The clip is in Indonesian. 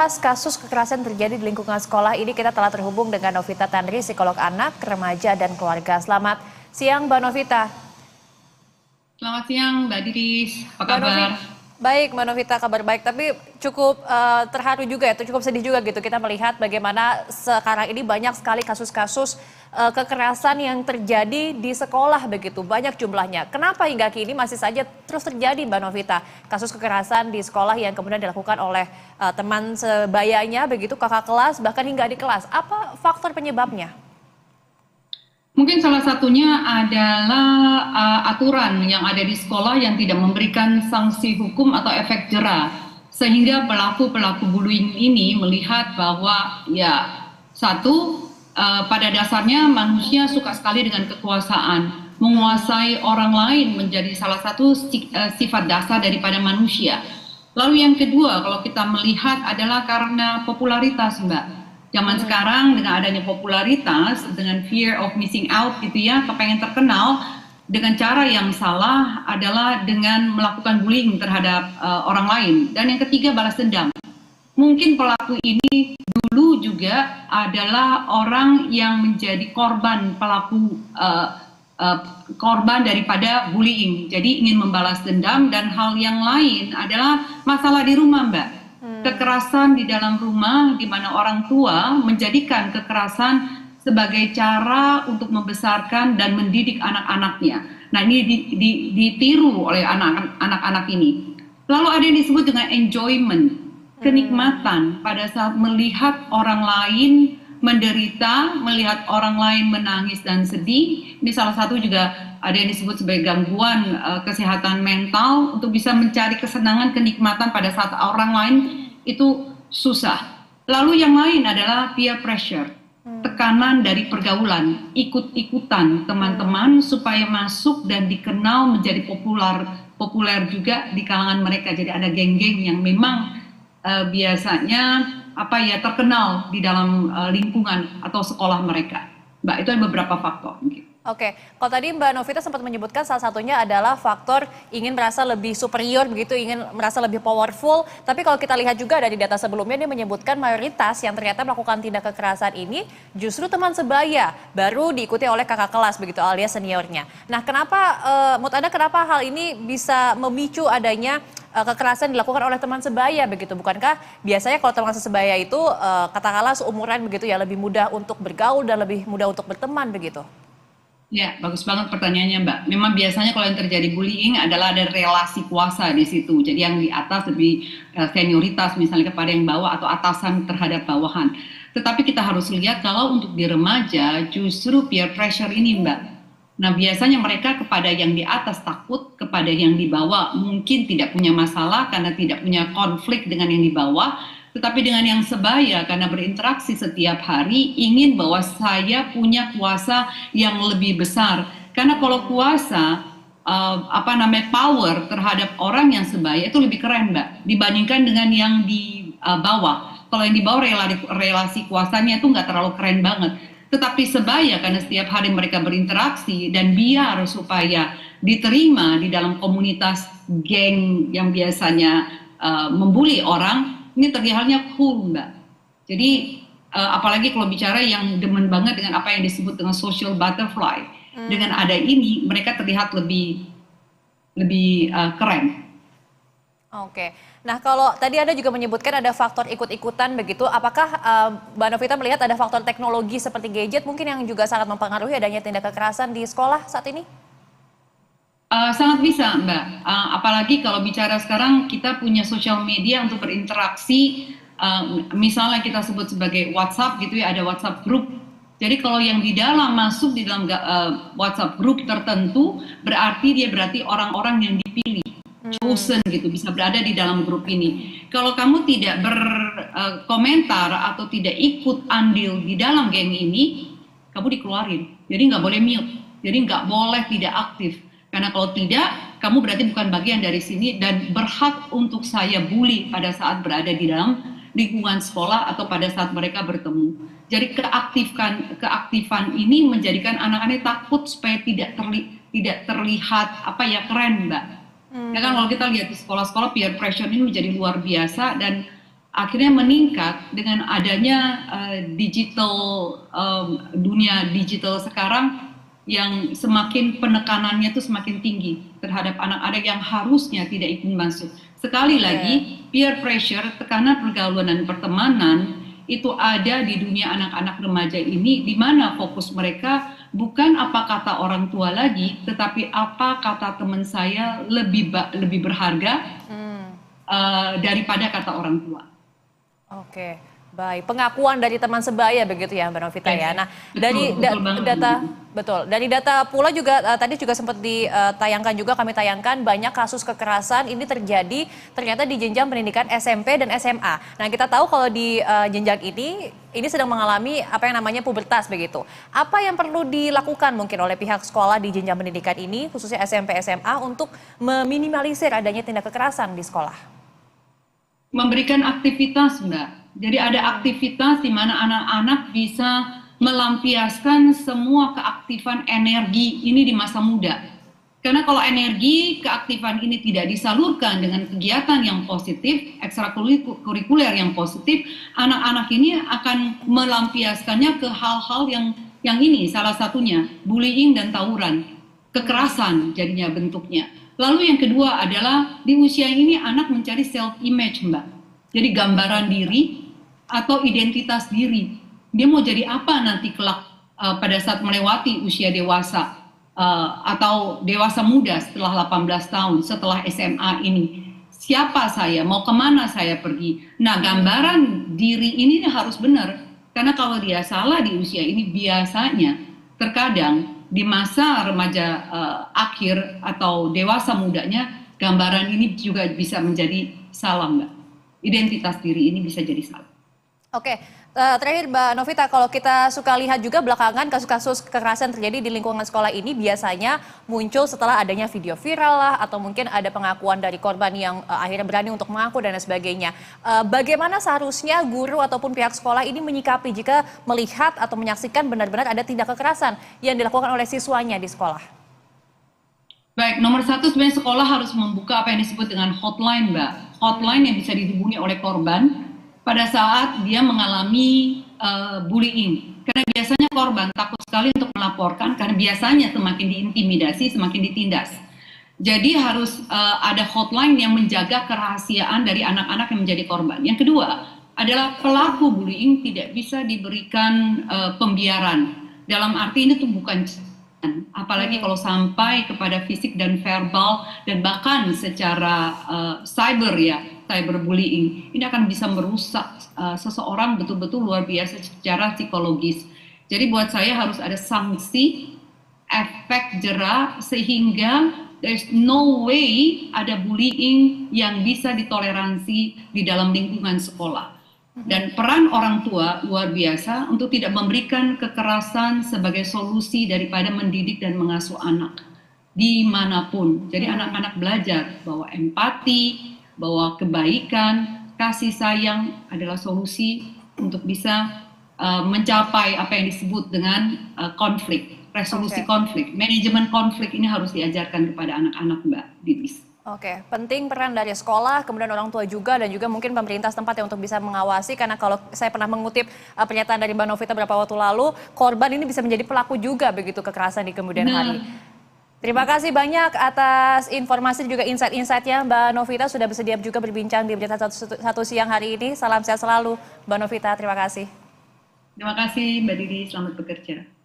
Kasus kekerasan terjadi di lingkungan sekolah ini kita telah terhubung dengan Novita Tandri, psikolog anak, remaja, dan keluarga. Selamat siang, Mbak Novita. Selamat siang, Mbak Diris. Apa Mbak kabar? Novita, baik Mbak Novita, kabar baik. Tapi cukup terharu juga ya, cukup sedih juga gitu. Kita melihat bagaimana sekarang ini banyak sekali kasus-kasus kekerasan yang terjadi di sekolah begitu, banyak jumlahnya. Kenapa hingga kini masih saja terus terjadi, Mbak Novita, kasus kekerasan di sekolah yang kemudian dilakukan oleh teman sebayanya begitu, kakak kelas, bahkan hingga di kelas. Apa faktor penyebabnya? Mungkin salah satunya adalah aturan yang ada di sekolah yang tidak memberikan sanksi hukum atau efek jera. Sehingga pelaku-pelaku bullying ini melihat bahwa ya satu, pada dasarnya manusia suka sekali dengan kekuasaan. Menguasai orang lain menjadi salah satu sifat dasar daripada manusia. Lalu yang kedua, kalau kita melihat adalah karena popularitas, Mbak. Zaman sekarang dengan adanya popularitas, dengan fear of missing out gitu ya, kepengen terkenal, dengan cara yang salah adalah dengan melakukan bullying terhadap orang lain. Dan yang ketiga, balas dendam. Mungkin pelaku ini dulu juga adalah orang yang menjadi korban korban daripada bullying. Jadi ingin membalas dendam, dan hal yang lain adalah masalah di rumah, Mbak. Kekerasan di dalam rumah, di mana orang tua menjadikan kekerasan sebagai cara untuk membesarkan dan mendidik anak-anaknya. Nah, ini ditiru oleh anak-anak ini. Lalu ada yang disebut dengan enjoyment, kenikmatan pada saat melihat orang lain menderita, melihat orang lain menangis dan sedih. Ini salah satu juga ada yang disebut sebagai gangguan kesehatan mental, untuk bisa mencari kesenangan, kenikmatan pada saat orang lain itu susah. Lalu yang lain adalah peer pressure, tekanan dari pergaulan, ikut-ikutan teman-teman supaya masuk dan dikenal menjadi populer juga di kalangan mereka. Jadi ada geng-geng yang memang biasanya terkenal di dalam lingkungan atau sekolah mereka. Mbak, itu ada beberapa faktor mungkin. Oke, kalau tadi Mbak Novita sempat menyebutkan salah satunya adalah faktor ingin merasa lebih superior begitu, ingin merasa lebih powerful. Tapi kalau kita lihat juga dari data sebelumnya, dia menyebutkan mayoritas yang ternyata melakukan tindak kekerasan ini justru teman sebaya, baru diikuti oleh kakak kelas begitu, alias seniornya. Nah, kenapa menurut Anda kenapa hal ini bisa memicu adanya kekerasan dilakukan oleh teman sebaya begitu? Bukankah biasanya kalau teman sebaya itu katakanlah seumuran begitu ya, lebih mudah untuk bergaul dan lebih mudah untuk berteman begitu? Ya, bagus banget pertanyaannya, Mbak. Memang biasanya kalau yang terjadi bullying adalah ada relasi kuasa di situ. Jadi yang di atas lebih senioritas misalnya kepada yang bawah, atau atasan terhadap bawahan. Tetapi kita harus lihat kalau untuk di remaja justru peer pressure ini, Mbak. Nah, biasanya mereka kepada yang di atas takut, kepada yang di bawah mungkin tidak punya masalah karena tidak punya konflik dengan yang di bawah. Tetapi dengan yang sebaya, karena berinteraksi setiap hari, ingin bahwa saya punya kuasa yang lebih besar. Karena kalau kuasa, power terhadap orang yang sebaya itu lebih keren, Mbak, dibandingkan dengan yang di bawah. Kalau yang di bawah relasi kuasanya itu nggak terlalu keren banget. Tetapi sebaya, karena setiap hari mereka berinteraksi dan biar supaya diterima di dalam komunitas geng yang biasanya membuli orang, ini terlihatnya cool, Mbak. Jadi apalagi kalau bicara yang demen banget dengan apa yang disebut dengan social butterfly. Dengan ada ini mereka terlihat lebih keren. Oke, nah kalau tadi Anda juga menyebutkan ada faktor ikut-ikutan begitu, apakah Mbak Novita melihat ada faktor teknologi seperti gadget mungkin yang juga sangat mempengaruhi adanya tindak kekerasan di sekolah saat ini? Sangat bisa, Mbak. Apalagi kalau bicara sekarang kita punya sosial media untuk berinteraksi, misalnya kita sebut sebagai WhatsApp gitu ya, ada WhatsApp group. Jadi kalau yang di dalam masuk di dalam WhatsApp group tertentu, berarti orang-orang yang dipilih, chosen gitu, bisa berada di dalam grup ini. Kalau kamu tidak berkomentar atau tidak ikut andil di dalam geng ini, kamu dikeluarin. Jadi nggak boleh mute, jadi nggak boleh tidak aktif. Karena kalau tidak, kamu berarti bukan bagian dari sini dan berhak untuk saya bully pada saat berada di dalam lingkungan sekolah atau pada saat mereka bertemu. Jadi keaktifan ini menjadikan anak-anak takut supaya tidak terlihat keren, Mbak. Ya kan, kalau kita lihat di sekolah-sekolah peer pressure ini menjadi luar biasa, dan akhirnya meningkat dengan adanya dunia digital sekarang yang semakin penekanannya tuh semakin tinggi terhadap anak-anak yang harusnya tidak ingin masuk. Sekali lagi, peer pressure, tekanan pergaulan dan pertemanan itu ada di dunia anak-anak remaja ini, di mana fokus mereka bukan apa kata orang tua lagi, tetapi apa kata teman saya lebih berharga daripada kata orang tua. Oke, baik. Pengakuan dari teman sebaya begitu ya, Mbak Novita ya. Nah, dari dari data pula juga tadi juga sempat ditayangkan juga kami tayangkan banyak kasus kekerasan ini terjadi ternyata di jenjang pendidikan SMP dan SMA. Nah, kita tahu kalau di jenjang ini sedang mengalami apa yang namanya pubertas begitu. Apa yang perlu dilakukan mungkin oleh pihak sekolah di jenjang pendidikan ini khususnya SMP SMA untuk meminimalisir adanya tindak kekerasan di sekolah? Memberikan aktivitas, Mbak. Jadi ada aktivitas di mana anak-anak bisa melampiaskan semua keaktifan energi ini di masa muda. Karena kalau energi keaktifan ini tidak disalurkan dengan kegiatan yang positif, ekstrakurikuler yang positif, anak-anak ini akan melampiaskannya ke hal-hal yang ini, salah satunya bullying dan tawuran, kekerasan jadinya bentuknya. Lalu yang kedua adalah di usia ini anak mencari self image, Mbak. Jadi gambaran diri atau identitas diri. Dia mau jadi apa nanti kelak pada saat melewati usia dewasa atau dewasa muda setelah 18 tahun, setelah SMA ini. Siapa saya, mau kemana saya pergi. Nah, gambaran diri ini harus benar. Karena kalau dia salah di usia ini biasanya terkadang di masa remaja akhir atau dewasa mudanya, gambaran ini juga bisa menjadi salah, Mbak. Identitas diri ini bisa jadi salah. Oke, terakhir Mbak Novita, kalau kita suka lihat juga belakangan kasus-kasus kekerasan terjadi di lingkungan sekolah ini biasanya muncul setelah adanya video viral lah, atau mungkin ada pengakuan dari korban yang akhirnya berani untuk mengaku dan lain sebagainya. Bagaimana seharusnya guru ataupun pihak sekolah ini menyikapi jika melihat atau menyaksikan benar-benar ada tindak kekerasan yang dilakukan oleh siswanya di sekolah? Baik, nomor satu sebenarnya sekolah harus membuka apa yang disebut dengan hotline, Mbak. Hotline yang bisa dihubungi oleh korban pada saat dia mengalami bullying. Karena biasanya korban takut sekali untuk melaporkan karena biasanya semakin diintimidasi, semakin ditindas. Jadi harus ada hotline yang menjaga kerahasiaan dari anak-anak yang menjadi korban. Yang kedua adalah pelaku bullying tidak bisa diberikan pembiaran. Dalam arti ini tuh bukan, apalagi kalau sampai kepada fisik dan verbal dan bahkan secara cyberbullying, ini akan bisa merusak seseorang betul-betul luar biasa secara psikologis. Jadi buat saya harus ada sanksi, efek jera, sehingga there's no way ada bullying yang bisa ditoleransi di dalam lingkungan sekolah. Dan peran orang tua luar biasa untuk tidak memberikan kekerasan sebagai solusi daripada mendidik dan mengasuh anak dimanapun. Jadi anak-anak belajar bahwa empati, bahwa kebaikan, kasih sayang adalah solusi untuk bisa mencapai apa yang disebut dengan konflik, resolusi konflik. Manajemen konflik ini harus diajarkan kepada anak-anak, Mbak Didis. Oke, penting peran dari sekolah, kemudian orang tua juga, dan juga mungkin pemerintah setempat ya untuk bisa mengawasi. Karena kalau saya pernah mengutip pernyataan dari Mbak Novita beberapa waktu lalu, korban ini bisa menjadi pelaku juga begitu kekerasan di kemudian hari. Terima kasih banyak atas informasi dan juga insight-insightnya Mbak Novita, sudah bersedia juga berbincang di Berita Satu Siang hari ini. Salam sehat selalu Mbak Novita, terima kasih. Terima kasih Mbak Didi, selamat bekerja.